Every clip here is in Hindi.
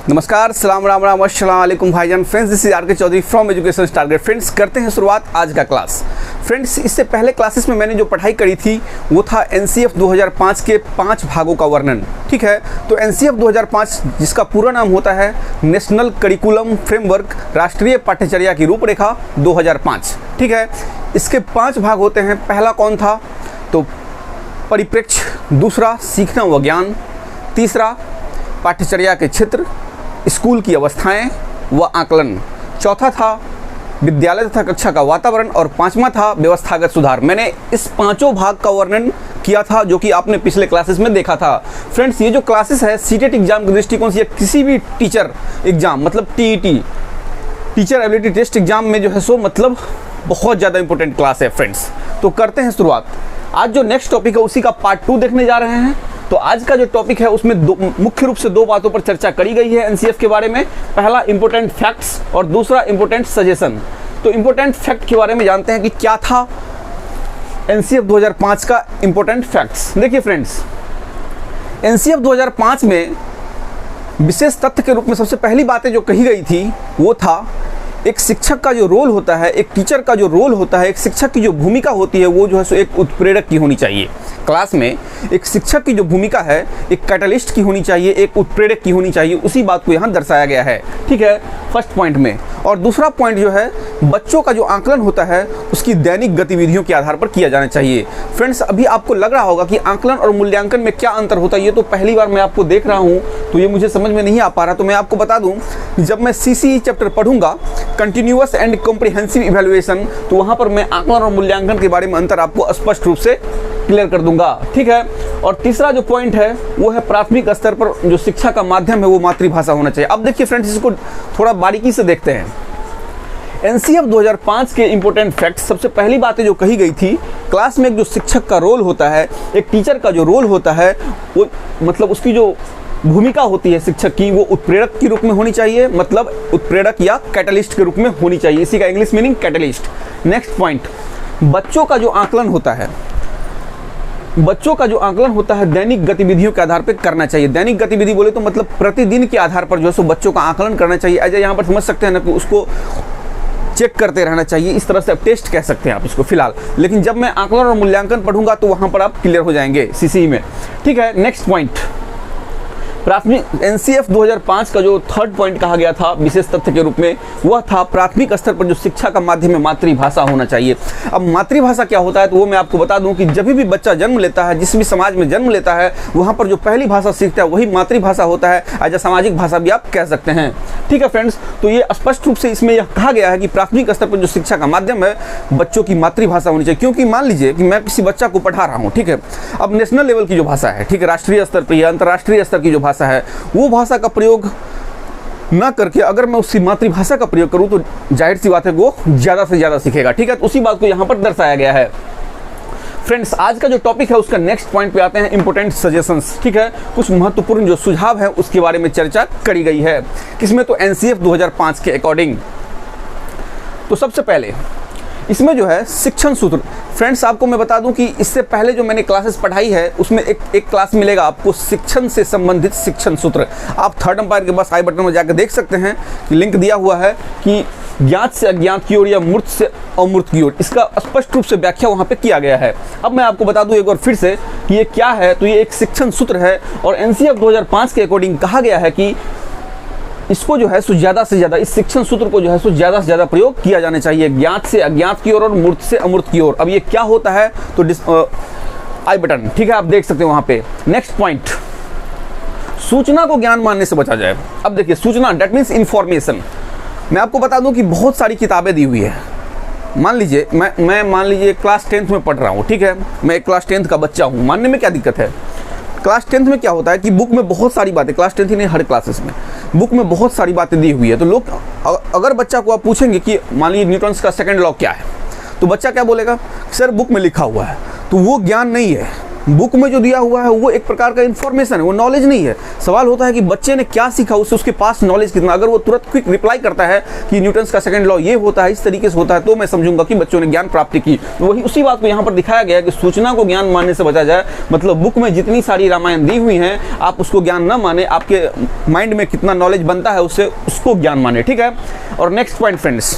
नमस्कार, सलाम राम राम अस्सलाम वालेकुम भाईजान। Friends, this is R K. Chaudhary from education target. Friends, करते हैं शुरुआत आज का क्लास। फ्रेंड्स, इससे पहले क्लासेस में मैंने जो पढ़ाई करी थी वो था NCF 2005 के 5 भागों का वर्णन। ठीक है, तो NCF 2005 जिसका पूरा नाम होता है नेशनल करिकुलम फ्रेमवर्क, राष्ट्रीय पाठ्यचर्या की रूपरेखा 2005। ठीक है, इसके 5 भाग होते हैं। पहला कौन था? तो परिप्रेक्ष्य, दूसरा सीखना व ज्ञान, तीसरा पाठ्यचर्या के क्षेत्र, स्कूल की अवस्थाएं व आकलन, चौथा था विद्यालय तथा कक्षा का वातावरण और पांचवा था व्यवस्थागत सुधार। मैंने इस पांचों भाग का वर्णन किया था जो कि आपने पिछले क्लासेस में देखा था। फ्रेंड्स, ये जो क्लासेस है सीटेट एग्जाम के दृष्टिकोण से या किसी भी टीचर एग्जाम मतलब TET teacher ability test exam में जो है सो मतलब बहुत ज़्यादा इंपॉर्टेंट क्लास है। फ्रेंड्स, तो करते हैं शुरुआत। आज जो नेक्स्ट टॉपिक है उसी का पार्ट 2 देखने जा रहे हैं। तो आज का जो टॉपिक है उसमें मुख्य रूप से 2 बातों पर चर्चा करी गई है NCF के बारे में। पहला इंपॉर्टेंट फैक्ट्स और दूसरा इंपॉर्टेंट सजेशन। तो इंपॉर्टेंट फैक्ट के बारे में जानते हैं कि क्या था NCF 2005 का इंपॉर्टेंट फैक्ट्स। देखिए फ्रेंड्स, NCF 2005 में विशेष तथ्य के रूप में सबसे पहली बातें जो कही गई थी वो था एक शिक्षक का जो रोल होता है, एक टीचर का जो रोल होता है, एक शिक्षक की जो भूमिका होती है वो जो है सो एक उत्प्रेरक की होनी चाहिए। क्लास में एक शिक्षक की जो भूमिका है एक कैटलिस्ट की होनी चाहिए, एक उत्प्रेरक की होनी चाहिए। उसी बात को यहाँ दर्शाया गया है। ठीक है, फर्स्ट पॉइंट में। और दूसरा पॉइंट जो है बच्चों का जो आकलन होता है उसकी दैनिक गतिविधियों के आधार पर किया जाना चाहिए। फ्रेंड्स, अभी आपको लग रहा होगा कि आकलन और मूल्यांकन में क्या अंतर होता है। ये तो पहली बार मैं आपको देख रहा हूँ तो ये मुझे समझ में नहीं आ पा रहा। तो मैं आपको बता दूँ, जब मैं CCE चैप्टर पढ़ूंगा, कंटिन्यूअस एंड कॉम्प्रिहेंसिव इवैल्यूएशन, तो वहाँ पर मैं आकलन और मूल्यांकन के बारे में अंतर आपको स्पष्ट रूप से क्लियर कर दूंगा। ठीक है, और तीसरा जो पॉइंट है वो है प्राथमिक स्तर पर जो शिक्षा का माध्यम है वो मातृभाषा होना चाहिए। अब देखिए फ्रेंड्स, इसको थोड़ा बारीकी से देखते हैं। NCF 2005 के इंपॉर्टेंट फैक्ट्स, सबसे पहली बातें जो कही गई थी, क्लास में एक जो शिक्षक का रोल होता है, एक टीचर का जो रोल होता है, वो मतलब उसकी जो भूमिका होती है शिक्षक की वो उत्प्रेरक के रूप में होनी चाहिए, मतलब उत्प्रेरक या कैटलिस्ट के रूप में होनी चाहिए। इसी का English meaning catalyst. Next point, बच्चों का जो आकलन होता है, बच्चों का जो आकलन होता है दैनिक गतिविधियों के आधार पर करना चाहिए। दैनिक गतिविधि बोले तो मतलब प्रतिदिन के आधार पर जो है सो बच्चों का आकलन करना चाहिए। ऐसे यहाँ पर समझ सकते हैं ना कि उसको चेक करते रहना चाहिए, इस तरह से आप टेस्ट कह सकते हैं आप इसको फिलहाल। लेकिन जब मैं आकलन और मूल्यांकन पढ़ूंगा तो वहाँ पर आप क्लियर हो जाएंगे CCE में। ठीक है, नेक्स्ट पॉइंट, प्राथमिक NCF 2005 का जो थर्ड पॉइंट कहा गया था विशेष तथ्य के रूप में वह था प्राथमिक स्तर पर जो शिक्षा का माध्यम है मातृभाषा होना चाहिए। अब मातृभाषा क्या होता है तो वो मैं आपको बता दूं कि जब भी बच्चा जन्म लेता है, जिस भी समाज में जन्म लेता है, वहाँ पर जो पहली भाषा सीखता है वही मातृभाषा होता है। एज अ सामाजिक भाषा भी आप कह सकते हैं। ठीक है फ्रेंड्स, तो ये स्पष्ट रूप से इसमें यह कहा गया है कि प्राथमिक स्तर पर जो शिक्षा का माध्यम है बच्चों की मातृभाषा होनी चाहिए। क्योंकि मान लीजिए कि मैं किसी बच्चा को पढ़ा रहा हूँ, ठीक है, अब नेशनल लेवल की जो भाषा है, ठीक है, राष्ट्रीय स्तर पर या अंतर्राष्ट्रीय स्तर की जो भाषा है, वो भाषा का प्रयोग ना करके अगर मैं उसकी मातृभाषा का प्रयोग करूं तो जाहिर सी बात है वो ज़्यादा से ज़्यादा सीखेगा। ठीक है, तो उसी बात को यहाँ पर दर्शाया गया है। फ्रेंड्स, आज का जो टॉपिक है उसका नेक्स्ट पॉइंट पे आते हैं, इंपॉर्टेंट सजेशंस। ठीक है, कुछ महत्वपूर्ण जो सुझाव है उसके बारे में चर्चा करी गई है। किसमें? तो NCF 2005 के अकॉर्डिंग। तो सबसे पहले इसमें जो है शिक्षण सूत्र। फ्रेंड्स, आपको मैं बता दूं कि इससे पहले जो मैंने क्लासेस पढ़ाई है उसमें एक क्लास मिलेगा आपको शिक्षण से संबंधित शिक्षण सूत्र। आप थर्ड अंपायर के बस आई बटन में जाकर देख सकते हैं कि लिंक दिया हुआ है कि ज्ञात से अज्ञात की ओर या मूर्त से अमूर्त की ओर, इसका स्पष्ट रूप से व्याख्या वहाँ पे किया गया है। अब मैं आपको बता दूं एक बार फिर से कि ये क्या है। तो ये एक शिक्षण सूत्र है और NCF 2005 के अकॉर्डिंग कहा गया है कि इसको जो है सो ज़्यादा से ज़्यादा, इस शिक्षण सूत्र को जो है सो ज़्यादा से ज़्यादा प्रयोग किया जाना चाहिए, ज्ञात से अज्ञात की ओर और मूर्त से अमूर्त की ओर। अब ये क्या होता है तो आई बटन, ठीक है, आप देख सकते हैं वहाँ पे। नेक्स्ट पॉइंट, सूचना को ज्ञान मानने से बचा जाए। अब देखिए, सूचना डेट मीन्स इंफॉर्मेशन। मैं आपको बता दूं कि बहुत सारी किताबें दी हुई है। मान लीजिए मैं मान लीजिए क्लास 10th में पढ़ रहा हूँ, ठीक है, मैं एक क्लास 10th का बच्चा हूँ। मानने में क्या दिक्कत है? क्लास 10th में क्या होता है कि बुक में बहुत सारी बातें, क्लास 10th ही नहीं हर क्लासेस में बुक में बहुत सारी बातें दी हुई है। तो लोग अगर बच्चा को आप पूछेंगे कि मान लीजिए न्यूटन्स का सेकंड लॉ क्या है, तो बच्चा क्या बोलेगा? सर बुक में लिखा हुआ है। तो वो ज्ञान नहीं है। बुक में जो दिया हुआ है वो एक प्रकार का इन्फॉर्मेशन है, वो नॉलेज नहीं है। सवाल होता है कि बच्चे ने क्या सीखा, उसके पास नॉलेज कितना। अगर वो तुरंत क्विक रिप्लाई करता है कि न्यूटन्स का सेकंड लॉ ये होता है, इस तरीके से होता है, तो मैं समझूंगा कि बच्चों ने ज्ञान प्राप्ति की। तो वही उसी बात को यहाँ पर दिखाया गया है कि सूचना को ज्ञान मानने से बचा जाए। मतलब बुक में जितनी सारी रामायण दी हुई हैं, आप उसको ज्ञान न माने, आपके माइंड में कितना नॉलेज बनता है उससे, उसको ज्ञान माने, ठीक है। और नेक्स्ट पॉइंट फ्रेंड्स,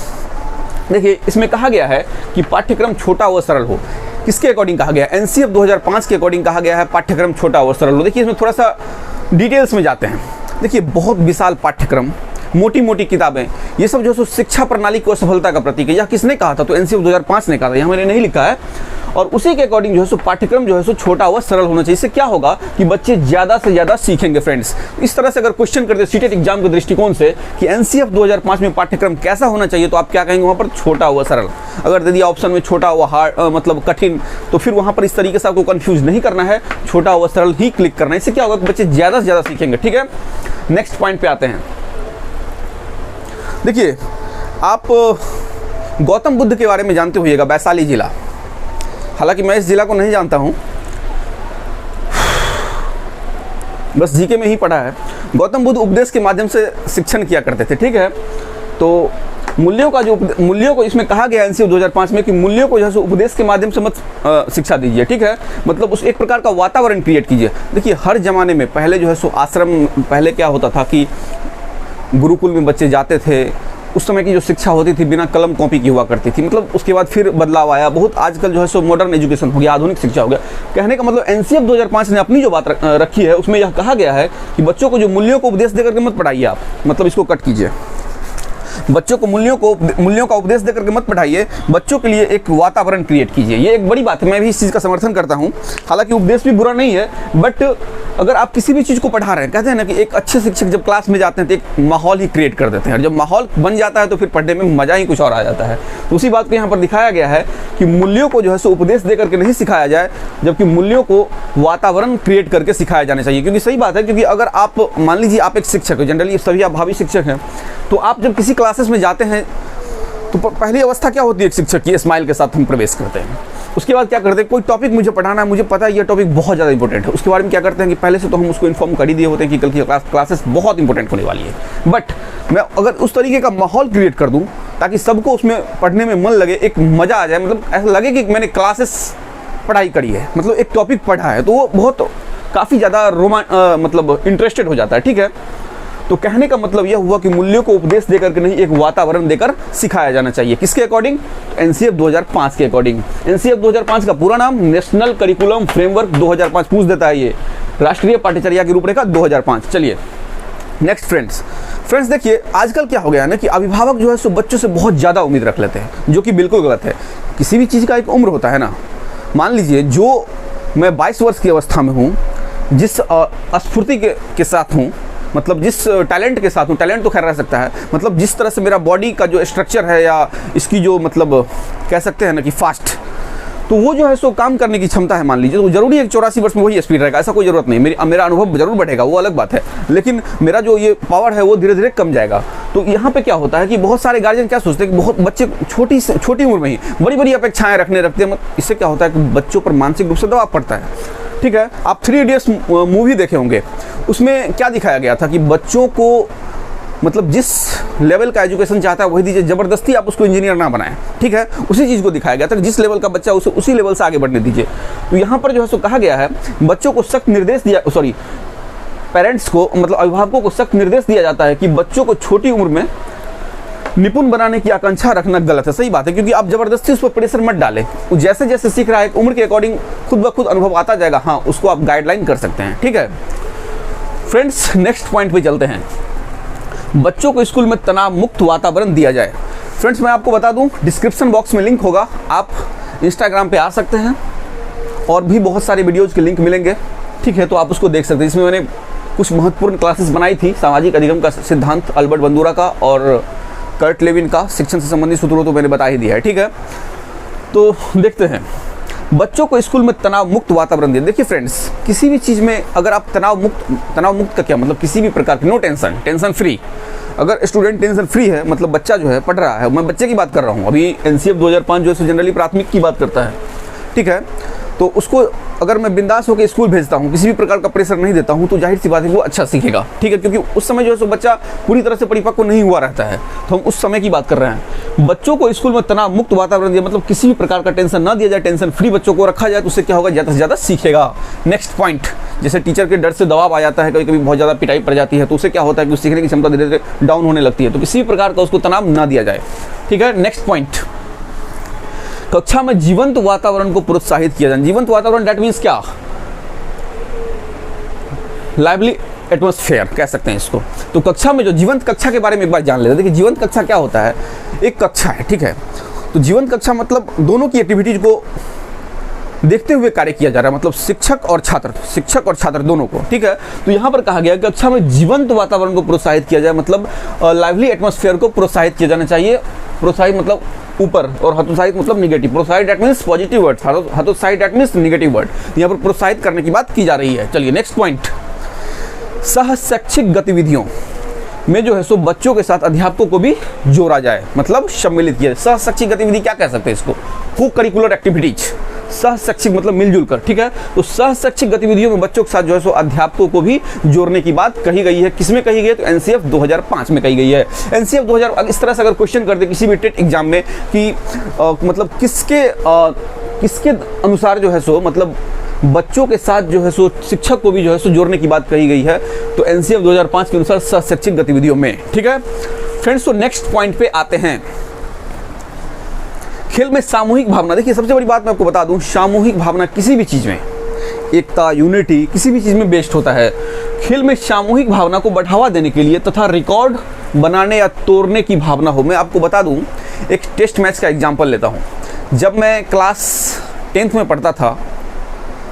देखिए इसमें कहा गया है कि पाठ्यक्रम छोटा व सरल हो। किसके अकॉर्डिंग कहा गया है? एनसीएफ 2005 के अकॉर्डिंग कहा गया है पाठ्यक्रम छोटा और सरल हो। देखिए इसमें थोड़ा सा डिटेल्स में जाते हैं। देखिए बहुत विशाल पाठ्यक्रम, मोटी मोटी किताबें, ये सब जो है शिक्षा प्रणाली को सफलता का प्रतीक है। यह किसने कहा था? तो एनसीएफ 2005 ने कहा था, यहाँ मैंने नहीं लिखा है। और उसी के अकॉर्डिंग जो है पाठ्यक्रम जो है छोटा व सरल होना चाहिए। इससे क्या होगा कि बच्चे ज़्यादा से ज़्यादा सीखेंगे फ्रेंड्स। इस तरह से अगर क्वेश्चन करते सीटेट एग्जाम के दृष्टिकोण से कि एनसीएफ 2005 में पाठ्यक्रम कैसा होना चाहिए, तो आप क्या कहेंगे वहाँ पर? छोटा व सरल। अगर दे दिया ऑप्शन में छोटा व हार्ड मतलब कठिन, तो फिर वहाँ पर इस तरीके से आपको कंफ्यूज नहीं करना है, छोटा व सरल ही क्लिक करना है। इससे क्या होगा कि बच्चे ज़्यादा से ज़्यादा सीखेंगे, ठीक है। नेक्स्ट पॉइंट पे आते हैं। देखिए आप गौतम बुद्ध के बारे में जानते होइएगा, वैशाली जिला। हालांकि मैं इस जिला को नहीं जानता हूं, बस जीके में ही पढ़ा है। गौतम बुद्ध उपदेश के माध्यम से शिक्षण किया करते थे, ठीक है। तो मूल्यों को इसमें कहा गया एनसीएफ 2005 में कि मूल्यों को जो है उपदेश के माध्यम से मत शिक्षा दीजिए, ठीक है। मतलब उस एक प्रकार का वातावरण क्रिएट कीजिए। देखिए हर जमाने में पहले जो है आश्रम, पहले क्या होता था कि गुरुकुल में बच्चे जाते थे, उस समय की जो शिक्षा होती थी बिना कलम कॉपी की हुआ करती थी। मतलब उसके बाद फिर बदलाव आया बहुत, आजकल जो है मॉडर्न एजुकेशन हो गया, आधुनिक शिक्षा हो गया। कहने का मतलब एनसीएफ 2005 ने अपनी जो बात रखी है उसमें यह कहा गया है कि बच्चों को जो मूल्यों को उपदेश देकर के मत पढ़ाइए आप, मतलब इसको कट कीजिए। बच्चों को मूल्यों का उपदेश देकर के मत पढ़ाइए, बच्चों के लिए एक वातावरण क्रिएट कीजिए। ये एक बड़ी बात है, मैं भी इस चीज़ का समर्थन करता हूँ। हालांकि उपदेश भी बुरा नहीं है, बट अगर आप किसी भी चीज़ को पढ़ा रहे हैं, कहते हैं ना कि एक अच्छे शिक्षक जब क्लास में जाते हैं तो एक माहौल ही क्रिएट कर देते हैं, और जब माहौल बन जाता है तो फिर पढ़ने में मज़ा ही कुछ और आ जाता है। तो उसी बात को यहाँ पर दिखाया गया है कि मूल्यों को जो है उपदेश दे करके नहीं सिखाया जाए, जबकि मूल्यों को वातावरण क्रिएट करके सिखाया जाना चाहिए। क्योंकि सही बात है, क्योंकि अगर आप मान लीजिए आप एक शिक्षक हो, जनरली सभी आप भावी शिक्षक हैं, तो आप जब किसी क्लासेस में जाते हैं तो पहली अवस्था क्या होती है एक शिक्षक की? स्माइल के साथ हम प्रवेश करते हैं। उसके बाद क्या करते हैं? कोई टॉपिक मुझे पढ़ाना है, मुझे पता है ये टॉपिक बहुत ज़्यादा इंपॉर्टेंट है, उसके बारे में क्या करते हैं कि पहले से तो हम उसको इन्फॉर्म कर ही दिए होते हैं कि कल की क्लासेस बहुत इंपॉर्टेंट होने वाली है। बट मैं अगर उस तरीके का माहौल क्रिएट कर दूं ताकि सबको उसमें पढ़ने में मन लगे, एक मज़ा आ जाए, मतलब ऐसा लगे कि मैंने क्लासेस पढ़ाई करी है, मतलब एक टॉपिक पढ़ा है, तो वो बहुत काफ़ी ज़्यादा मतलब इंटरेस्टेड हो जाता है, ठीक है। तो कहने का मतलब यह हुआ कि मूल्यों को उपदेश देकर के नहीं, एक वातावरण देकर सिखाया जाना चाहिए। किसके अकॉर्डिंग? एनसीएफ 2005 के अकॉर्डिंग। एनसीएफ 2005 का पूरा नाम नेशनल करिकुलम फ्रेमवर्क 2005 पूछ देता है, ये राष्ट्रीय पाठ्यचर्या की रूपरेखा 2005। चलिए नेक्स्ट फ्रेंड्स देखिए आजकल क्या हो गया है ना कि अभिभावक जो है सो बच्चों से बहुत ज़्यादा उम्मीद रख लेते हैं, जो कि बिल्कुल गलत है। किसी भी चीज़ का एक उम्र होता है ना। मान लीजिए जो मैं 22 वर्ष की अवस्था में हूँ, जिस स्फूर्ति के साथ हूँ, मतलब जिस टैलेंट के साथ हूँ, टैलेंट तो खैर रह सकता है, मतलब जिस तरह से मेरा बॉडी का जो स्ट्रक्चर है या इसकी जो मतलब कह सकते हैं ना कि फास्ट, तो वो जो है सो काम करने की क्षमता है मान लीजिए, तो जरूरी है 84 वर्ष में वही स्पीड रहेगा, ऐसा कोई ज़रूरत नहीं। मेरा अनुभव जरूर बढ़ेगा, वो अलग बात है, लेकिन मेरा जो ये पावर है वो धीरे धीरे कम जाएगा। तो यहाँ पे क्या होता है कि बहुत सारे गार्जियन क्या सोचते हैं कि बहुत बच्चे छोटी उम्र में ही बड़ी बड़ी अपेक्षाएं रखते हैं। इससे क्या होता है कि बच्चों पर मानसिक रूप से दबाव पड़ता है, ठीक है। आप 3 इडियट्स मूवी देखे होंगे, उसमें क्या दिखाया गया था कि बच्चों को मतलब जिस लेवल का एजुकेशन चाहता है वही दीजिए, ज़बरदस्ती आप उसको इंजीनियर ना बनाएं, ठीक है। उसी चीज़ को दिखाया गया था कि जिस लेवल का बच्चा उसे उसी लेवल से आगे बढ़ने दीजिए। तो यहाँ पर जो है सो कहा गया है बच्चों को सख्त निर्देश पेरेंट्स को मतलब अभिभावकों को सख्त निर्देश दिया जाता है कि बच्चों को छोटी उम्र में निपुण बनाने की आकांक्षा रखना गलत है। सही बात है, क्योंकि आप जबरदस्ती उस पर प्रेशर मत डालें। वो जैसे जैसे सीख रहा है उम्र के अकॉर्डिंग खुद ब खुद अनुभव आता जाएगा, हाँ उसको आप गाइडलाइन कर सकते हैं, ठीक है। फ्रेंड्स नेक्स्ट पॉइंट पे चलते हैं। बच्चों को स्कूल में तनाव मुक्त वातावरण दिया जाए। फ्रेंड्स मैं आपको बता दूं, डिस्क्रिप्शन बॉक्स में लिंक होगा, आप इंस्टाग्राम पे आ सकते हैं और भी बहुत सारे वीडियोज़ के लिंक मिलेंगे, ठीक है। तो आप उसको देख सकते हैं। इसमें मैंने कुछ महत्वपूर्ण क्लासेस बनाई थी, सामाजिक अधिगम का सिद्धांत अल्बर्ट बंदूरा का और कर्ट लेविन का, शिक्षण से संबंधित सूत्रों तो मैंने बता ही दिया है, ठीक है। तो देखते हैं बच्चों को स्कूल में तनाव मुक्त वातावरण दिया। देखिए फ्रेंड्स, किसी भी चीज़ में अगर आप तनाव मुक्त का क्या मतलब, किसी भी प्रकार की नो टेंशन फ्री। अगर स्टूडेंट टेंशन फ्री है मतलब बच्चा जो है पढ़ रहा है, मैं बच्चे की बात कर रहा हूँ, अभी एनसीएफ 2005 जो है जनरली प्राथमिक की बात करता है, ठीक है। तो उसको अगर मैं बिंदास होकर स्कूल भेजता हूँ, किसी भी प्रकार का प्रेशर नहीं देता हूँ, तो जाहिर सी बात है वो अच्छा सीखेगा, ठीक है, क्योंकि उस समय जो है सो बच्चा पूरी तरह से परिपक्व नहीं हुआ रहता है। तो हम उस समय की बात कर रहे हैं। बच्चों को स्कूल में तनाव मुक्त वातावरण दिया, मतलब किसी भी प्रकार का टेंशन ना दिया जाए, टेंशन फ्री बच्चों को रखा जाए, तो उससे क्या होगा, ज़्यादा से ज़्यादा सीखेगा। नेक्स्ट पॉइंट, जैसे टीचर के डर से दबाव आ जाता है, कभी कभी बहुत ज़्यादा पिटाई पड़ जाती है, तो उससे क्या होता है कि सीखने की क्षमता धीरे धीरे डाउन होने लगती है। तो किसी भी प्रकार का उसको तनाव ना दिया जाए, ठीक है। नेक्स्ट पॉइंट, कक्षा में जीवंत वातावरण को प्रोत्साहित किया जाए। जीवंत वातावरण दैट मीन्स क्या, लाइवली एटमॉस्फेयर कह सकते हैं इसको। तो कक्षा में जो जीवंत कक्षा के बारे में एक बार जान लेते हैं। देखिए जीवंत कक्षा क्या होता है, एक कक्षा है, ठीक है, तो जीवंत कक्षा मतलब दोनों की एक्टिविटीज को देखते हुए कार्य किया जा रहा है, मतलब शिक्षक और छात्र दोनों को, ठीक है। तो यहाँ पर कहा गया कि कक्षा में जीवंत वातावरण को प्रोत्साहित किया जाए, मतलब लाइवली एटमॉस्फेयर को प्रोत्साहित किया जाना चाहिए। प्रोत्साहित मतलब ऊपर, और हतोत्साहित मतलब निगेटिव। प्रोत्साहित दैट मीन्स पॉजिटिव वर्ड, हतोत्साहित दैट मीन्स निगेटिव वर्ड। यहाँ पर प्रोत्साहित करने की बात की जा रही है। चलिए नेक्स्ट पॉइंट, सह शैक्षिक गतिविधियों में जो है सो बच्चों के साथ अध्यापकों को भी जोड़ा जाए, मतलब सम्मिलित किया जाए। सह शैक्षिक गतिविधि क्या कह सकते हैं इसको, को करिकुलर एक्टिविटीज। सह शैक्षिक मतलब मिलजुल कर, ठीक है। तो सह शैक्षिक गतिविधियों में बच्चों के साथ जो है सो अध्यापकों को भी जोड़ने की बात कही गई है। किसमें कही गई है, तो एनसीएफ 2005 में कही गई है। एनसीएफ 2000 इस तरह से अगर क्वेश्चन कर दे किसी भी टेट एग्जाम में कि मतलब किसके अनुसार जो है सो मतलब बच्चों के साथ जो है सो शिक्षक को भी जो है सो जोड़ने की बात कही गई है, तो एनसीएफ 2005 के अनुसार सह शैक्षिक गतिविधियों में, ठीक है फ्रेंड्स। तो नेक्स्ट पॉइंट पे आते हैं, खेल में सामूहिक भावना। देखिए सबसे बड़ी बात मैं आपको बता दूं, सामूहिक भावना किसी भी चीज में, एकता, यूनिटी, किसी भी चीज में बेस्ट होता है। खेल में सामूहिक भावना को बढ़ावा देने के लिए तथा रिकॉर्ड बनाने या तोड़ने की भावना हो। मैं आपको बता दूं, एक टेस्ट मैच का एग्जाम्पल लेता हूं। जब मैं क्लास 10th में पढ़ता था,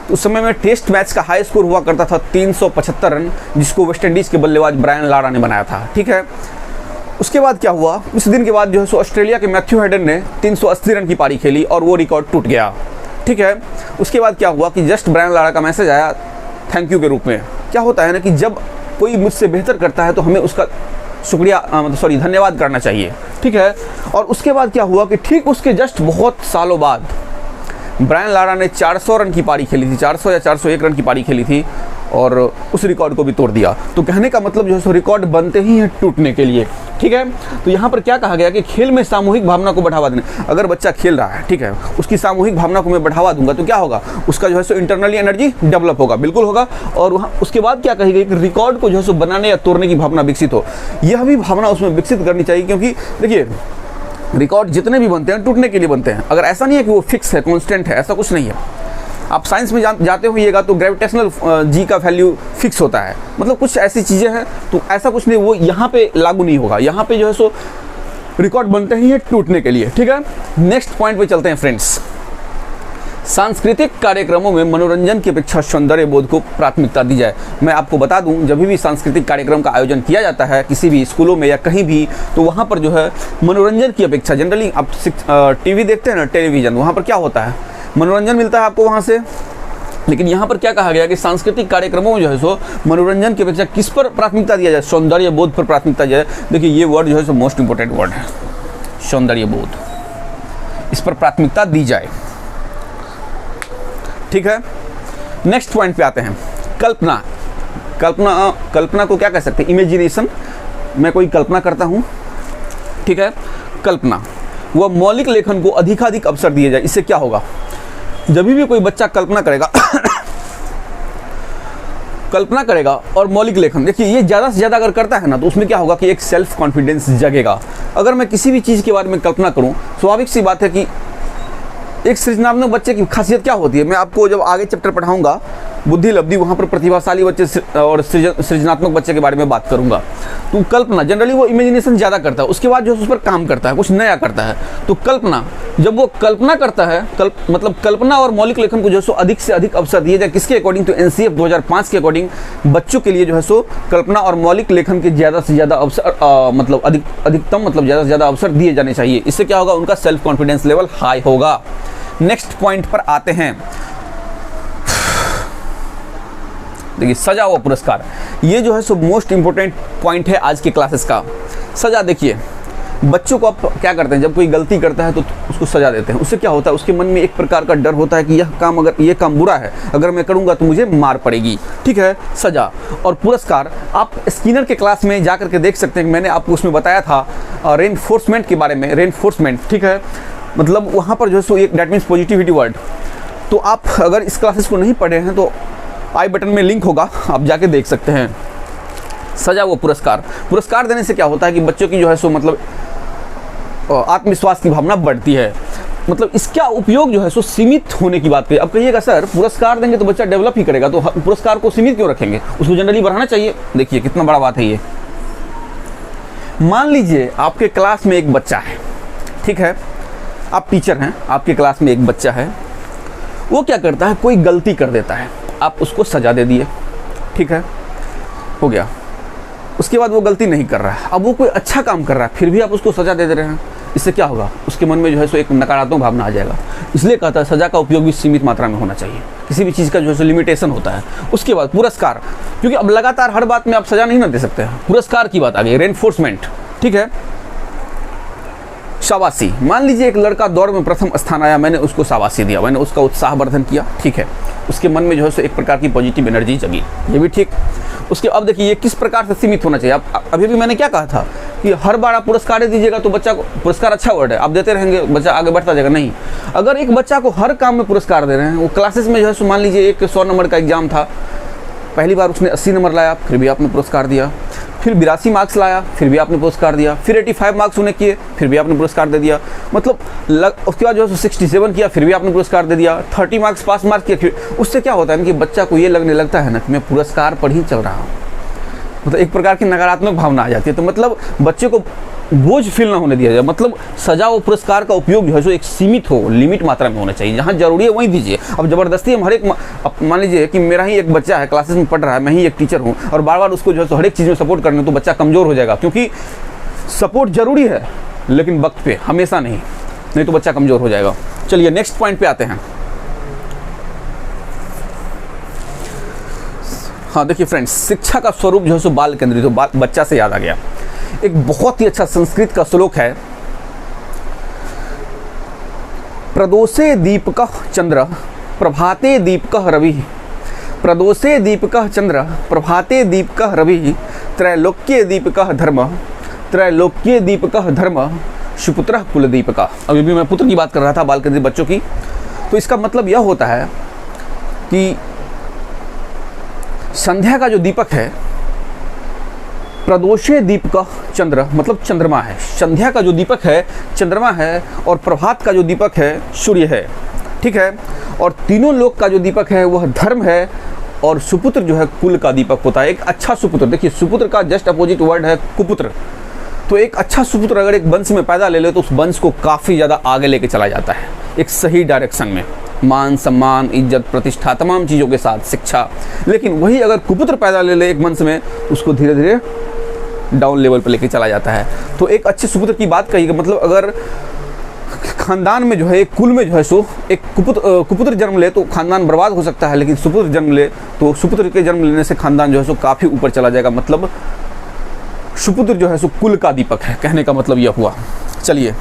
तो उस समय में टेस्ट मैच का हाई स्कोर हुआ करता था 375 रन, जिसको वेस्ट इंडीज के बल्लेबाज ब्रायन लारा ने बनाया था, ठीक है। उसके बाद क्या हुआ, उस दिन के बाद जो है सो ऑस्ट्रेलिया के मैथ्यू हेडन ने 380 रन की पारी खेली और वो रिकॉर्ड टूट गया, ठीक है। उसके बाद क्या हुआ कि जस्ट ब्रायन लारा का मैसेज आया थैंक यू के रूप में। क्या होता है ना कि जब कोई मुझसे बेहतर करता है तो हमें उसका धन्यवाद करना चाहिए, ठीक है। और उसके बाद क्या हुआ कि ठीक उसके जस्ट बहुत सालों बाद ब्रायन लारा ने 400 रन की पारी खेली थी, 400 या 401 रन की पारी खेली थी और उस रिकॉर्ड को भी तोड़ दिया। तो कहने का मतलब जो है सो रिकॉर्ड बनते ही हैं टूटने के लिए, ठीक है। तो यहाँ पर क्या कहा गया कि खेल में सामूहिक भावना को बढ़ावा देना। अगर बच्चा खेल रहा है, ठीक है, उसकी सामूहिक भावना को मैं बढ़ावा दूंगा तो क्या होगा, उसका जो है सो इंटरनली एनर्जी डेवलप होगा, बिल्कुल होगा। और वहाँ उसके बाद क्या कही गई कि रिकॉर्ड को जो है सो बनाने या तोड़ने की भावना विकसित हो। यह भी भावना उसमें विकसित करनी चाहिए, क्योंकि देखिए रिकॉर्ड जितने भी बनते हैं टूटने के लिए बनते हैं। अगर ऐसा नहीं है कि वो फिक्स है, कांस्टेंट है, ऐसा कुछ नहीं है। आप साइंस में जाते होइएगा तो ग्रेविटेशनल जी का वैल्यू फिक्स होता है, मतलब कुछ ऐसी चीज़ें हैं, तो ऐसा कुछ नहीं, वो यहाँ पे लागू नहीं होगा। यहाँ पे जो है सो रिकॉर्ड बनते ही है टूटने के लिए, ठीक है। नेक्स्ट पॉइंट पे चलते हैं फ्रेंड्स, सांस्कृतिक कार्यक्रमों में मनोरंजन की अपेक्षा सौंदर्य बोध को प्राथमिकता दी जाए। मैं आपको बता दूं, जब भी सांस्कृतिक कार्यक्रम का आयोजन किया जाता है किसी भी स्कूलों में या कहीं भी, तो वहाँ पर जो है मनोरंजन की अपेक्षा, जनरली आप टीवी देखते हैं ना, टेलीविज़न, वहाँ पर क्या होता है, मनोरंजन मिलता है आपको वहाँ से। लेकिन यहाँ पर क्या कहा गया कि सांस्कृतिक कार्यक्रमों में जो है सो मनोरंजन की अपेक्षा किस पर प्राथमिकता दिया जाए, सौंदर्य बोध पर प्राथमिकता दिया जाए। देखिए ये वर्ड जो है सो मोस्ट इंपोर्टेंट वर्ड है, सौंदर्य बोध, इस पर प्राथमिकता दी जाए, ठीक है। नेक्स्ट पॉइंट पे आते हैं, कल्पना। कल्पना को क्या कह सकते हैं, इमेजिनेशन। मैं कोई कल्पना करता हूँ, ठीक है, कल्पना। वह मौलिक लेखन को अधिकाधिक अवसर दिए जाए। इससे क्या होगा, जब भी कोई बच्चा कल्पना करेगा कल्पना करेगा और मौलिक लेखन, देखिए ये ज़्यादा से ज़्यादा अगर करता है ना, तो उसमें क्या होगा कि एक सेल्फ कॉन्फिडेंस जगेगा। अगर मैं किसी भी चीज़ के बारे में कल्पना करूँ, स्वाभाविक सी बात है कि एक सृजनात्मक बच्चे की खासियत क्या होती है, मैं आपको जब आगे चैप्टर पढ़ाऊंगा बुद्धि लब्धि, वहाँ पर प्रतिभाशाली बच्चे और सृजनात्मक बच्चे के बारे में बात करूंगा। तो कल्पना जनरली वो इमेजिनेशन ज़्यादा करता है, उसके बाद जो उस पर काम करता है, कुछ नया करता है। तो कल्पना, जब वो कल्पना करता है, मतलब कल्पना और मौलिक लेखन को जो है सो अधिक से अधिक अवसर दिए जाए। किसके अकॉर्डिंग, तो एनसीएफ 2005 के अकॉर्डिंग बच्चों के लिए जो है सो कल्पना और मौलिक लेखन के ज़्यादा से ज़्यादा अवसर मतलब अधिकतम मतलब ज़्यादा से ज़्यादा अवसर दिए जाने चाहिए। इससे क्या होगा, उनका सेल्फ कॉन्फिडेंस लेवल हाई होगा। नेक्स्ट पॉइंट पर आते हैं, देखिए सजा व पुरस्कार। ये जो है सो मोस्ट इंपोर्टेंट पॉइंट है आज के क्लासेस का। सजा, देखिए बच्चों को आप क्या करते हैं, जब कोई गलती करता है तो उसको सजा देते हैं। उससे क्या होता है, उसके मन में एक प्रकार का डर होता है कि ये काम बुरा है, अगर मैं करूँगा तो मुझे मार पड़ेगी। ठीक है, सजा और पुरस्कार आप स्किनर के क्लास में जा करके देख सकते हैं। मैंने आपको उसमें बताया था रेनफोर्समेंट के बारे में। रेनफोर्समेंट, ठीक है, मतलब वहाँ पर जो है सो एक दैट मीन्स पॉजिटिविटी वर्ड। तो आप अगर इस क्लासेस को नहीं पढ़े हैं तो आई बटन में लिंक होगा, आप जाके देख सकते हैं। सजा व पुरस्कार। पुरस्कार देने से क्या होता है कि बच्चों की जो है सो मतलब आत्मविश्वास की भावना बढ़ती है। मतलब इसका उपयोग जो है सो सीमित होने की बात करिए। अब कहिएगा सर पुरस्कार देंगे तो बच्चा डेवलप ही करेगा, तो पुरस्कार को सीमित क्यों रखेंगे, उसको जनरली बढ़ाना चाहिए। देखिए कितना बड़ा बात है ये। मान लीजिए आपके क्लास में एक बच्चा है, ठीक है, आप टीचर हैं, आपके क्लास में एक बच्चा है, वो क्या करता है, कोई गलती कर देता है, आप उसको सजा दे दिए, ठीक है, हो गया। उसके बाद वो गलती नहीं कर रहा है, अब वो कोई अच्छा काम कर रहा है, फिर भी आप उसको सजा दे रहे हैं। इससे क्या होगा, उसके मन में जो है सो एक नकारात्मक भावना आ जाएगा। इसलिए कहता है सजा का उपयोग भी सीमित मात्रा में होना चाहिए। किसी भी चीज़ का जो है सो लिमिटेशन होता है। उसके बाद पुरस्कार, क्योंकि अब लगातार हर बात में आप सजा नहीं ना दे सकते हैं। पुरस्कार की बात आ गई, रेनफोर्समेंट, ठीक है। शाबाशी, मान लीजिए एक लड़का दौड़ में प्रथम स्थान आया, मैंने उसको शाबाशी दिया, मैंने उसका उत्साहवर्धन किया, ठीक है, उसके मन में जो है सो एक प्रकार की पॉजिटिव एनर्जी जगी, ये भी ठीक। उसके अब देखिए ये किस प्रकार से सीमित होना चाहिए। अब अभी भी मैंने क्या कहा था कि हर बार आप पुरस्कार दीजिएगा तो बच्चा को, पुरस्कार अच्छा वर्ड है, आप देते रहेंगे बच्चा आगे बढ़ता जाएगा, नहीं। अगर एक बच्चा को हर काम में पुरस्कार दे रहे हैं, वो क्लासेस में जो है सो मान लीजिए एक 100 नंबर का एग्जाम था, पहली बार उसने 80 नंबर लाया, फिर भी आपने पुरस्कार दिया, फिर 82 मार्क्स लाया, फिर भी आपने पुरस्कार दिया, फिर 85 मार्क्स उन्हें किए, फिर भी आपने पुरस्कार दे दिया, मतलब उसके बाद जो है 67 किया, फिर भी आपने पुरस्कार दे दिया, 30 मार्क्स पास मार्क्स किया, फिर उससे क्या होता है कि बच्चा को ये लगने लगता है ना कि मैं पुरस्कार पर ही चल रहा हूँ। मतलब एक प्रकार की नकारात्मक भावना आ जाती है। तो मतलब बच्चे को बोझ फील ना होने दिया जाए। मतलब सजा और पुरस्कार का उपयोग जो है सो एक सीमित हो, लिमिट मात्रा में होना चाहिए। जहाँ जरूरी है वहीं दीजिए। अब जबरदस्ती हम हर एक, मान लीजिए कि मेरा ही एक बच्चा है, क्लासेस में पढ़ रहा है, मैं ही एक टीचर हूँ, और बार बार उसको जो है सो हर एक चीज़ में सपोर्ट करने तो बच्चा कमज़ोर हो जाएगा। क्योंकि सपोर्ट जरूरी है लेकिन वक्त पे, हमेशा नहीं तो बच्चा कमज़ोर हो जाएगा। चलिए नेक्स्ट पॉइंट पे आते हैं। हाँ देखिए फ्रेंड्स, शिक्षा का स्वरूप जो है सो बाल केंद्रित हो। बच्चा से याद आ गया, एक बहुत ही अच्छा संस्कृत का श्लोक है, प्रदोषे दीपकः चंद्र प्रभाते दीपकः रवि, प्रदोषे दीपकः चंद्र प्रभाते दीपकः रवि, त्रैलोक्ये दीपकः धर्म, त्रैलोक्ये दीपकः धर्म, सुपुत्रः कुलदीपकः। अभी भी मैं पुत्र की बात कर रहा था, बाल केंद्रित बच्चों की। तो इसका मतलब यह होता है कि संध्या का जो दीपक है, प्रदोषे दीपकः चंद्र मतलब चंद्रमा है, संध्या का जो दीपक है चंद्रमा है, और प्रभात का जो दीपक है सूर्य है, ठीक है, और तीनों लोक का जो दीपक है वह धर्म है, और सुपुत्र जो है कुल का दीपक होता है। एक अच्छा सुपुत्र, देखिए सुपुत्र का जस्ट अपोजिट वर्ड है कुपुत्र। तो एक अच्छा सुपुत्र अगर एक वंश में पैदा ले ले तो उस वंश को काफ़ी ज़्यादा आगे लेके चला जाता है, एक सही डायरेक्शन में, मान सम्मान इज्जत प्रतिष्ठा तमाम चीज़ों के साथ, शिक्षा। लेकिन वही अगर कुपुत्र पैदा ले ले एक वंश में, उसको धीरे धीरे डाउन लेवल पर लेके चला जाता है। तो एक अच्छे सुपुत्र की बात कही, मतलब अगर खानदान में जो है, एक कुल में जो है सो एक कुपुत्र जन्म ले तो खानदान बर्बाद हो सकता है, लेकिन सुपुत्र जन्म ले तो सुपुत्र के जन्म लेने से खानदान जो है सो काफ़ी ऊपर चला जाएगा। मतलब सुपुत्र जो है सो कुल का दीपक है, कहने का मतलब यह हुआ। चलिए,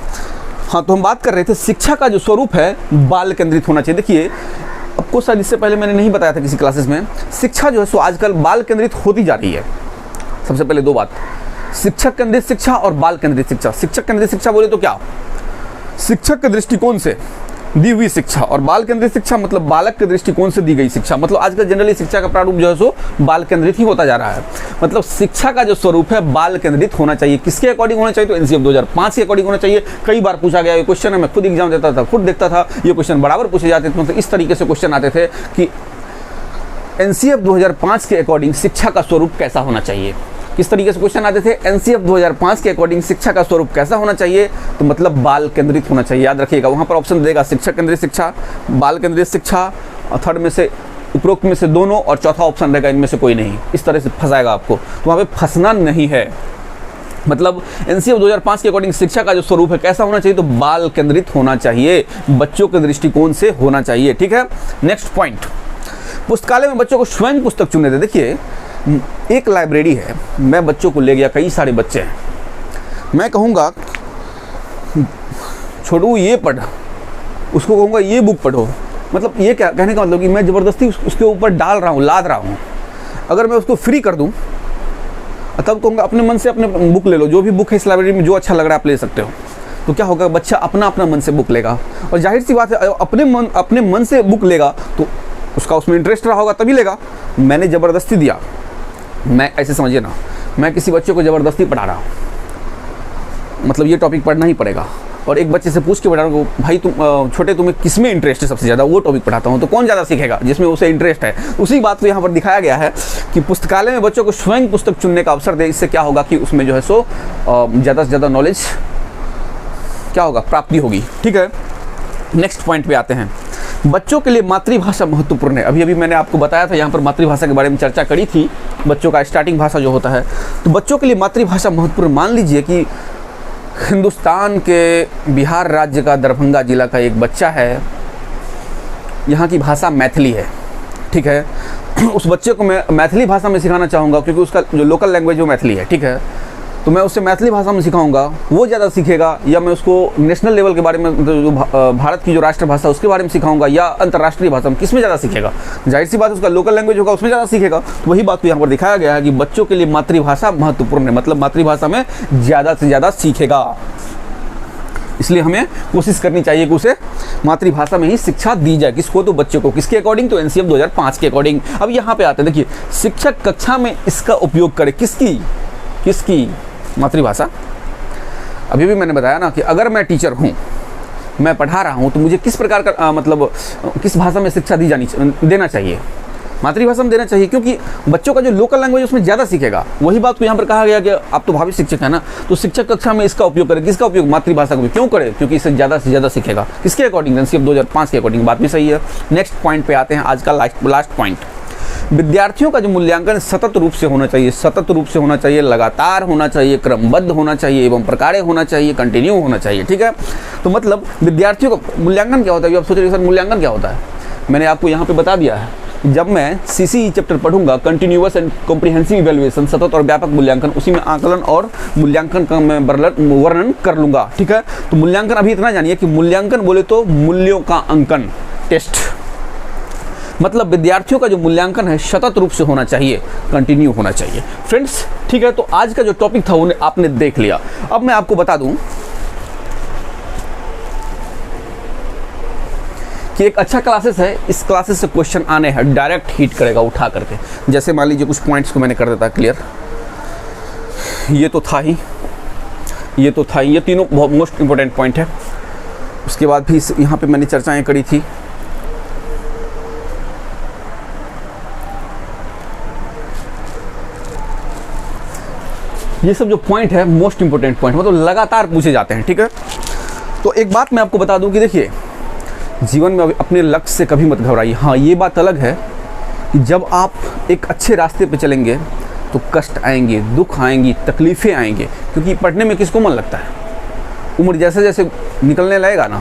हाँ तो हम बात कर रहे थे शिक्षा का जो स्वरूप है बाल केंद्रित होना चाहिए। देखिए आपको शायद इससे पहले मैंने नहीं बताया था किसी क्लासेस में, शिक्षा जो है सो आजकल बाल केंद्रित होती जा रही है। सबसे पहले दो बात, शिक्षक केंद्रित शिक्षा और बाल केंद्रित शिक्षा। शिक्षक केंद्रित शिक्षा बोले तो क्या, शिक्षक के दृष्टिकोण से दी हुई शिक्षा, और बाल केंद्रित शिक्षा मतलब बालक के दृष्टिकोण से दी गई शिक्षा। मतलब आजकल जनरली शिक्षा का प्रारूप जो है सो बाल केंद्रित ही होता जा रहा है। मतलब शिक्षा का जो स्वरूप है बाल केंद्रित होना चाहिए। किसके अकॉर्डिंग होना चाहिए, तो एनसीएफ 2005 के अकॉर्डिंग होना चाहिए। कई बार पूछा गया ये क्वेश्चन है, मैं खुद एग्जाम देता था, खुद देखता था, ये क्वेश्चन बराबर पूछे जाते थे। मतलब इस तरीके से क्वेश्चन आते थे कि एनसीएफ 2005 के अकॉर्डिंग शिक्षा का स्वरूप कैसा होना चाहिए। किस तरीके से क्वेश्चन आते थे, एनसीएफ 2005 के अकॉर्डिंग शिक्षा का स्वरूप कैसा होना चाहिए, तो मतलब बाल केंद्रित होना चाहिए। याद रखिएगा, वहाँ पर ऑप्शन देगा शिक्षक केंद्रित शिक्षा, बाल केंद्रित शिक्षा, और थर्ड में से उपरोक्त में से दोनों, और चौथा ऑप्शन रहेगा इनमें से कोई नहीं। इस तरह से फंसाएगा आपको, तो वहाँ पे फंसना नहीं है। मतलब एनसीएफ 2005 के अकॉर्डिंग शिक्षा का जो स्वरूप है कैसा होना चाहिए, तो बाल केंद्रित होना चाहिए, बच्चों के दृष्टिकोण से होना चाहिए। ठीक है, नेक्स्ट पॉइंट, पुस्तकालय में बच्चों को स्वयं पुस्तक चुनने दें। देखिए एक लाइब्रेरी है, मैं बच्चों को ले गया, कई सारे बच्चे हैं, मैं कहूँगा छोटू ये पढ़, उसको कहूँगा ये बुक पढ़ो। मतलब ये क्या कहने का मतलब कि मैं ज़बरदस्ती उसके ऊपर डाल रहा हूँ, लाद रहा हूँ। अगर मैं उसको फ्री कर दूँ तब कहूँगा अपने मन से अपने बुक ले लो, जो भी बुक है इस लाइब्रेरी में जो अच्छा लग रहा है आप ले सकते हो। तो क्या होगा, बच्चा अपना अपना मन से बुक लेगा, और जाहिर सी बात है अपने मन से बुक लेगा तो उसका उसमें इंटरेस्ट रहा होगा तभी लेगा। मैंने ज़बरदस्ती दिया, मैं ऐसे समझिए ना, मैं किसी बच्चे को ज़बरदस्ती पढ़ा रहा हूँ, मतलब ये टॉपिक पढ़ना ही पड़ेगा, और एक बच्चे से पूछ के पढ़ा रहा हूँ भाई तुम छोटे तुम्हें किस में इंटरेस्ट है सबसे ज़्यादा, वो टॉपिक पढ़ाता हूँ, तो कौन ज़्यादा सीखेगा, जिसमें उसे इंटरेस्ट है। उसी बात को यहाँ पर दिखाया गया है कि पुस्तकालय में बच्चों को स्वयं पुस्तक चुनने का अवसर दे। इससे क्या होगा कि उसमें जो है सो ज़्यादा से ज़्यादा नॉलेज क्या होगा, प्राप्ति होगी। ठीक है, नेक्स्ट पॉइंट पे आते हैं। बच्चों के लिए मातृभाषा महत्वपूर्ण है। अभी मैंने आपको बताया था, यहाँ पर मातृभाषा के बारे में चर्चा करी थी, बच्चों का स्टार्टिंग भाषा जो होता है। तो बच्चों के लिए मातृभाषा महत्वपूर्ण, मान लीजिए कि हिंदुस्तान के बिहार राज्य का दरभंगा जिला का एक बच्चा है, यहाँ की भाषा मैथिली है। ठीक है, उस बच्चे को मैं मैथिली भाषा में सिखाना चाहूँगा क्योंकि उसका जो लोकल लैंग्वेज वो मैथिली है। ठीक है, तो मैं उससे मैथिली भाषा में सिखाऊंगा, वो ज़्यादा सीखेगा। या मैं उसको नेशनल लेवल के बारे में, जो भारत की जो राष्ट्रभाषा उसके बारे में सिखाऊंगा, या अंतर्राष्ट्रीय भाषा में, किस में ज़्यादा सीखेगा। जाहिर सी बात है उसका लोकल लैंग्वेज होगा उसमें ज़्यादा सीखेगा। तो वही बात को यहाँ पर दिखाया गया है कि बच्चों के लिए मातृभाषा महत्वपूर्ण है, मतलब मातृभाषा में ज़्यादा से ज़्यादा सीखेगा। इसलिए हमें कोशिश करनी चाहिए कि उसे मातृभाषा में ही शिक्षा दी जाए। किसको, तो बच्चों को। किसके अकॉर्डिंग, तो एनसीएफ 2005 के अकॉर्डिंग। अब यहाँ पे आते हैं, देखिए शिक्षक कक्षा में इसका उपयोग करे, किसकी मातृभाषा। अभी भी मैंने बताया ना कि अगर मैं टीचर हूँ, मैं पढ़ा रहा हूँ, तो मुझे किस प्रकार का मतलब किस भाषा में शिक्षा देना चाहिए, मातृभाषा में देना चाहिए, क्योंकि बच्चों का जो लोकल लैंग्वेज उसमें ज़्यादा सीखेगा। वही बात को यहाँ पर कहा गया कि आप तो भावी शिक्षक है ना, तो शिक्षक कक्षा में इसका उपयोग करें। किसका उपयोग, मातृभाषा का। क्यों करें, क्योंकि इससे ज़्यादा से ज़्यादा सीखेगा। किसके अकॉर्डिंग, एनसीएफ 2005 के अकॉर्डिंग। बात भी सही है। नेक्स्ट पॉइंट पे आते हैं, आज का लास्ट पॉइंट। विद्यार्थियों का जो मूल्यांकन सतत रूप से होना चाहिए, लगातार होना चाहिए, क्रमबद्ध होना चाहिए एवं प्रकार्य होना चाहिए, कंटिन्यू होना चाहिए। ठीक है, तो मतलब विद्यार्थियों का मूल्यांकन क्या होता है, आप सोच रहे सर मूल्यांकन क्या होता है। मैंने आपको यहाँ पे बता दिया है। जब मैं सीसी चैप्टर पढ़ूंगा, कंटिन्यूअस एंड कॉम्प्रिहेंसिव इवैल्यूएशन, सतत और व्यापक मूल्यांकन, उसी में आकलन और मूल्यांकन का मैं वर्णन कर लूंगा। ठीक है, तो मूल्यांकन अभी इतना जानिए कि मूल्यांकन बोले तो मूल्यों का अंकन, टेस्ट। मतलब विद्यार्थियों का जो मूल्यांकन है सतत रूप से होना चाहिए, कंटिन्यू होना चाहिए। फ्रेंड्स, ठीक है, तो आज का जो टॉपिक था उन्हें आपने देख लिया। अब मैं आपको बता दूं कि एक अच्छा क्लासेस है, इस क्लासेस से क्वेश्चन आने हैं, डायरेक्ट हिट करेगा उठा करके। जैसे मान लीजिए कुछ पॉइंट्स को मैंने कर देता क्लियर, ये तो था ही, ये तीनों बहुत मोस्ट इंपॉर्टेंट पॉइंट है। उसके बाद भी यहाँ पे मैंने चर्चाएं करी थी। ये सब जो पॉइंट है मोस्ट इंपॉर्टेंट पॉइंट, मतलब लगातार पूछे जाते हैं। ठीक है, तो एक बात मैं आपको बता दूं कि देखिए जीवन में अपने लक्ष्य से कभी मत घबराइए। हाँ, ये बात अलग है कि जब आप एक अच्छे रास्ते पे चलेंगे तो कष्ट आएंगे, दुख आएंगी, तकलीफ़ें आएंगे, क्योंकि पढ़ने में किसको मन लगता है। उम्र जैसे जैसे निकलने लगेगा ना,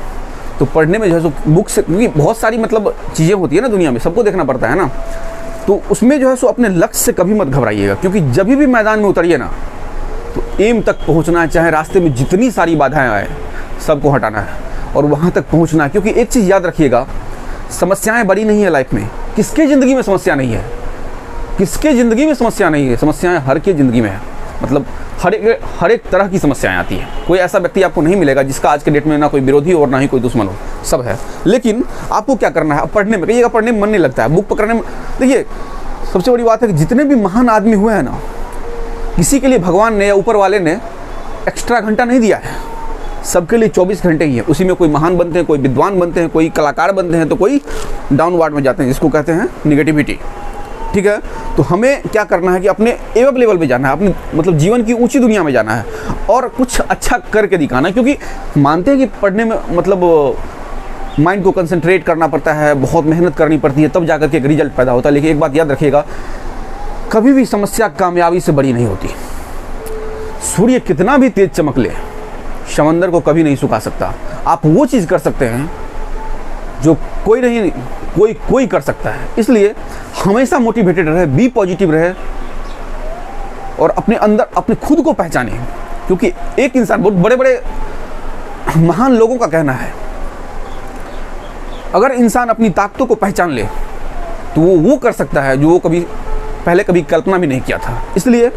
तो पढ़ने में जो है सो बुक से, क्योंकि बहुत सारी मतलब चीज़ें होती है ना दुनिया में, सबको देखना पड़ता है ना, तो उसमें जो है सो अपने लक्ष्य से कभी मत घबराइएगा। क्योंकि जब भी मैदान में उतरिए ना, तो एम तक पहुँचना है, चाहे रास्ते में जितनी सारी बाधाएँ आए सबको हटाना है और वहाँ तक पहुँचना है। क्योंकि एक चीज़ याद रखिएगा, समस्याएं बड़ी नहीं है लाइफ में। किसके ज़िंदगी में समस्या नहीं है, किसके ज़िंदगी में समस्या नहीं है, समस्याएं हर के ज़िंदगी में है। मतलब हर एक तरह की समस्याएं आती हैं। कोई ऐसा व्यक्ति आपको नहीं मिलेगा जिसका आज के डेट में ना कोई विरोधी और ना ही कोई दुश्मन हो, सब है। लेकिन आपको क्या करना है, अब पढ़ने में, कहिएगा पढ़ने में मन नहीं लगता है, बुक पकड़ने में। देखिए सबसे बड़ी बात है कि जितने भी महान आदमी हुए हैं ना, किसी के लिए भगवान ने या ऊपर वाले ने एक्स्ट्रा घंटा नहीं दिया है, सबके लिए 24 घंटे ही है। उसी में कोई महान बनते हैं, कोई विद्वान बनते हैं, कोई कलाकार बनते हैं, तो कोई डाउनवर्ड में जाते हैं, जिसको कहते हैं निगेटिविटी। ठीक है, तो हमें क्या करना है कि अपने एवब लेवल पे जाना है, अपने मतलब जीवन की ऊंची दुनिया में जाना है और कुछ अच्छा करके दिखाना है। क्योंकि मानते हैं कि पढ़ने में मतलब माइंड को कंसंट्रेट करना पड़ता है, बहुत मेहनत करनी पड़ती है, तब जाकर के एक रिजल्ट पैदा होता है। लेकिन एक बात याद रखिएगा, कभी भी समस्या कामयाबी से बड़ी नहीं होती। सूर्य कितना भी तेज चमक ले, समंदर को कभी नहीं सुखा सकता। आप वो चीज़ कर सकते हैं जो कोई कर सकता है। इसलिए हमेशा मोटिवेटेड रहे, बी पॉजिटिव रहे और अपने अंदर अपने खुद को पहचाने। क्योंकि एक इंसान, बहुत बड़े बड़े महान लोगों का कहना है, अगर इंसान अपनी ताकतों को पहचान ले तो वो कर सकता है जो वो पहले कभी कल्पना भी नहीं किया था। इसलिए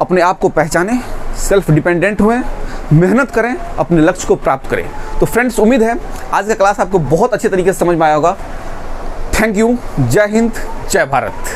अपने आप को पहचानें, सेल्फ डिपेंडेंट हुए, मेहनत करें, अपने लक्ष्य को प्राप्त करें। तो फ्रेंड्स, उम्मीद है आज का क्लास आपको बहुत अच्छे तरीके से समझ में आया होगा। Thank you. जय हिंद, जय भारत।